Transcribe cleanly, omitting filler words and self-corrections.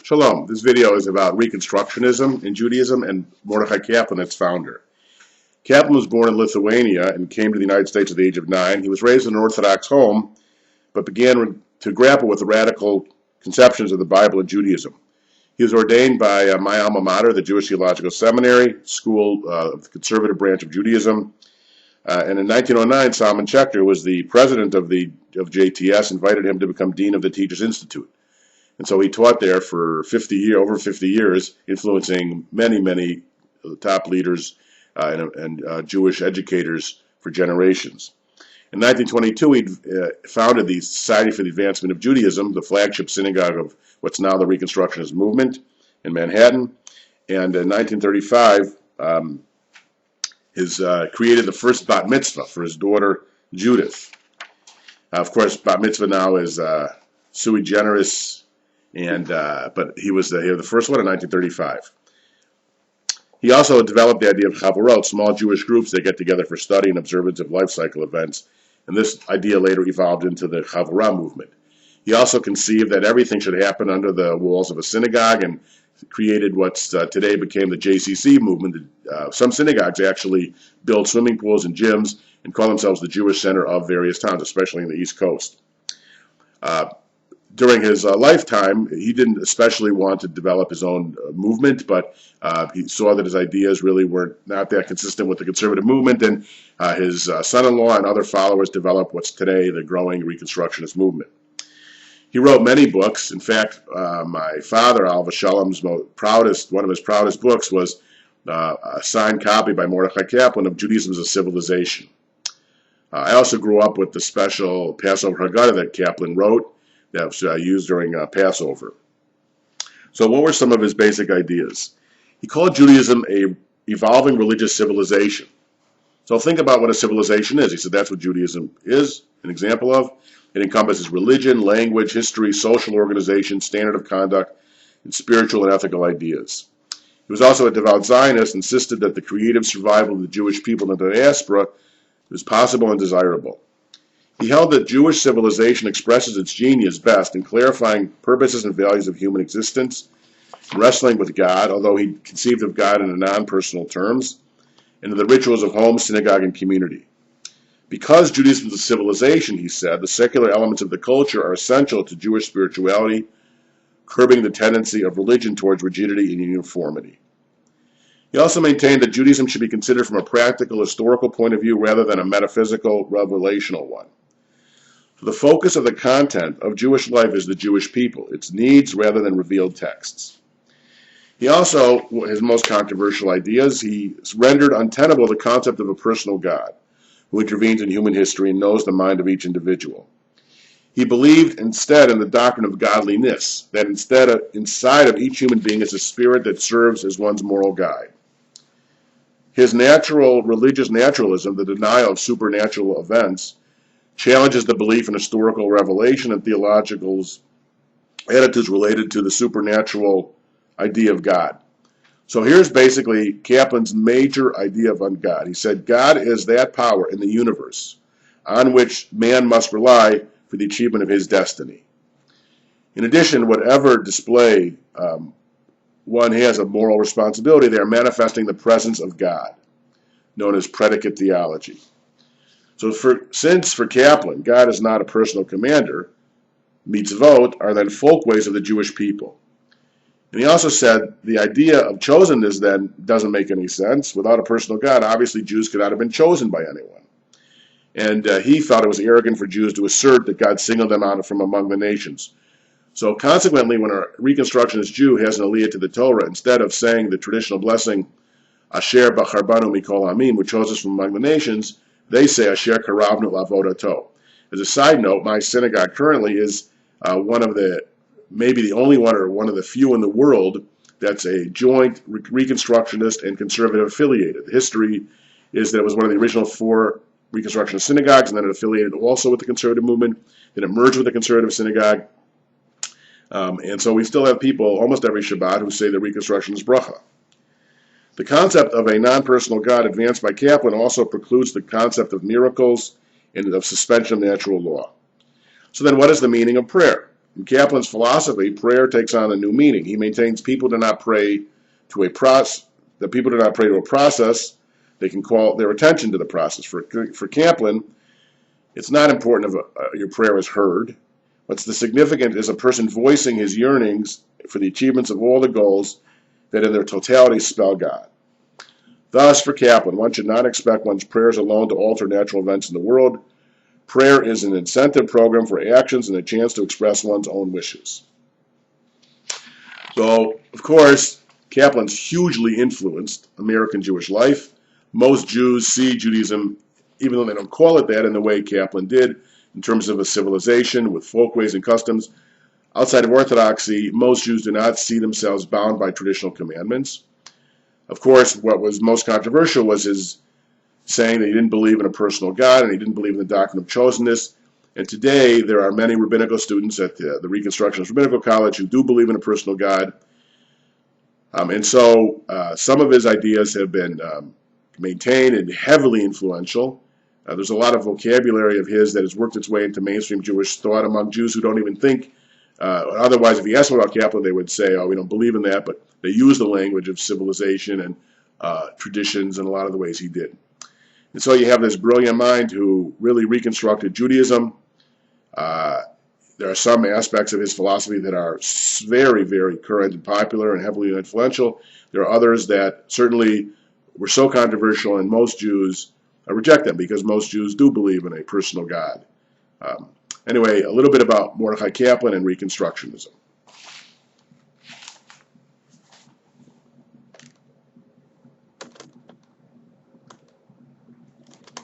Shalom. This video is about Reconstructionism in Judaism and Mordachai Kaplan, its founder. Kaplan was born in Lithuania and came to the United States at the age of 9. He was raised in an Orthodox home, but began to grapple with the radical conceptions of the Bible and Judaism. He was ordained by my alma mater, the Jewish Theological Seminary, school of the conservative branch of Judaism. And in 1909, Salman Schechter, who was the president of JTS, invited him to become dean of the Teachers Institute. And so he taught there for over 50 years, influencing many top leaders and Jewish educators for generations. In 1922, he founded the Society for the Advancement of Judaism, the flagship synagogue of what's now the Reconstructionist movement in Manhattan. And in 1935, created the first bat mitzvah for his daughter Judith. Of course, bat mitzvah now is sui generis. But he was the first one in 1935. He also developed the idea of chavurot, small Jewish groups that get together for study and observance of life cycle events, and this idea later evolved into the chavurah movement. He also conceived that everything should happen under the walls of a synagogue and created what's today became the JCC movement. Some synagogues actually build swimming pools and gyms and call themselves the Jewish center of various towns, especially in the East Coast. During his lifetime, he didn't especially want to develop his own movement, but he saw that his ideas really were not that consistent with the conservative movement, and his son-in-law and other followers developed what's today the growing Reconstructionist movement. He wrote many books. In fact, my father, Alva Shalom's one of his proudest books was a signed copy by Mordachai Kaplan of Judaism as a Civilization. I also grew up with the special Passover Haggadah that Kaplan wrote, that was used during Passover. So what were some of his basic ideas? He called Judaism a evolving religious civilization. So think about what a civilization is. He said that's what Judaism is, an example of. It encompasses religion, language, history, social organization, standard of conduct, and spiritual and ethical ideas. He was also a devout Zionist, insisted that the creative survival of the Jewish people in the diaspora was possible and desirable. He held that Jewish civilization expresses its genius best in clarifying purposes and values of human existence, wrestling with God, although he conceived of God in non-personal terms, and in the rituals of home, synagogue, and community. Because Judaism is a civilization, he said, the secular elements of the culture are essential to Jewish spirituality, curbing the tendency of religion towards rigidity and uniformity. He also maintained that Judaism should be considered from a practical, historical point of view rather than a metaphysical, revelational one. The focus of the content of Jewish life is the Jewish people, its needs rather than revealed texts. He also, his most controversial ideas, he rendered untenable the concept of a personal God who intervenes in human history and knows the mind of each individual. He believed instead in the doctrine of godliness, that inside of each human being is a spirit that serves as one's moral guide. His religious naturalism, the denial of supernatural events, challenges the belief in historical revelation and theological attitudes related to the supernatural idea of God. So here's basically Kaplan's major idea of God. He said God is that power in the universe on which man must rely for the achievement of his destiny. In addition, whatever display one has of moral responsibility, they are manifesting the presence of God, known as predicate theology. So since for Kaplan, God is not a personal commander, mitzvot are then folkways of the Jewish people. And he also said the idea of chosenness then doesn't make any sense. Without a personal God, obviously Jews could not have been chosen by anyone. And he felt it was arrogant for Jews to assert that God singled them out from among the nations. So consequently, when a Reconstructionist Jew has an aliyah to the Torah, instead of saying the traditional blessing, Asher bacharbanu mikol amim, which chose us from among the nations, they say Asher karavnu lavodato. As a side note, my synagogue currently is maybe the only one or one of the few in the world that's a joint Reconstructionist and conservative affiliated. The history is that it was one of the original 4 Reconstructionist synagogues, and then it affiliated also with the conservative movement, then it merged with the conservative synagogue. And so we still have people almost every Shabbat who say the Reconstructionist bracha. The concept of a non-personal God advanced by Kaplan also precludes the concept of miracles and of suspension of natural law. So then what is the meaning of prayer? In Kaplan's philosophy, prayer takes on a new meaning. He maintains people do not pray to a process. That people do not pray to a process. They can call their attention to the process. For Kaplan, it's not important if your prayer is heard. What's the significant is a person voicing his yearnings for the achievements of all the goals that in their totality spell God. Thus, for Kaplan, one should not expect one's prayers alone to alter natural events in the world. Prayer is an incentive program for actions and a chance to express one's own wishes. So, of course, Kaplan's hugely influenced American Jewish life. Most Jews see Judaism, even though they don't call it that, in the way Kaplan did, in terms of a civilization with folkways and customs. Outside of Orthodoxy, most Jews do not see themselves bound by traditional commandments. Of course, what was most controversial was his saying that he didn't believe in a personal God and he didn't believe in the doctrine of chosenness. And today, there are many rabbinical students at the Reconstructionist Rabbinical College who do believe in a personal God. And so some of his ideas have been maintained and heavily influential. There's a lot of vocabulary of his that has worked its way into mainstream Jewish thought among Jews who don't even think. Otherwise, if you ask them about Kaplan, they would say, oh, we don't believe in that. But they use the language of civilization and traditions in a lot of the ways he did. And so you have this brilliant mind who really reconstructed Judaism. There are some aspects of his philosophy that are very, very current and popular and heavily influential. There are others that certainly were so controversial, and most Jews reject them because most Jews do believe in a personal God. Anyway, a little bit about Mordachai Kaplan and Reconstructionism.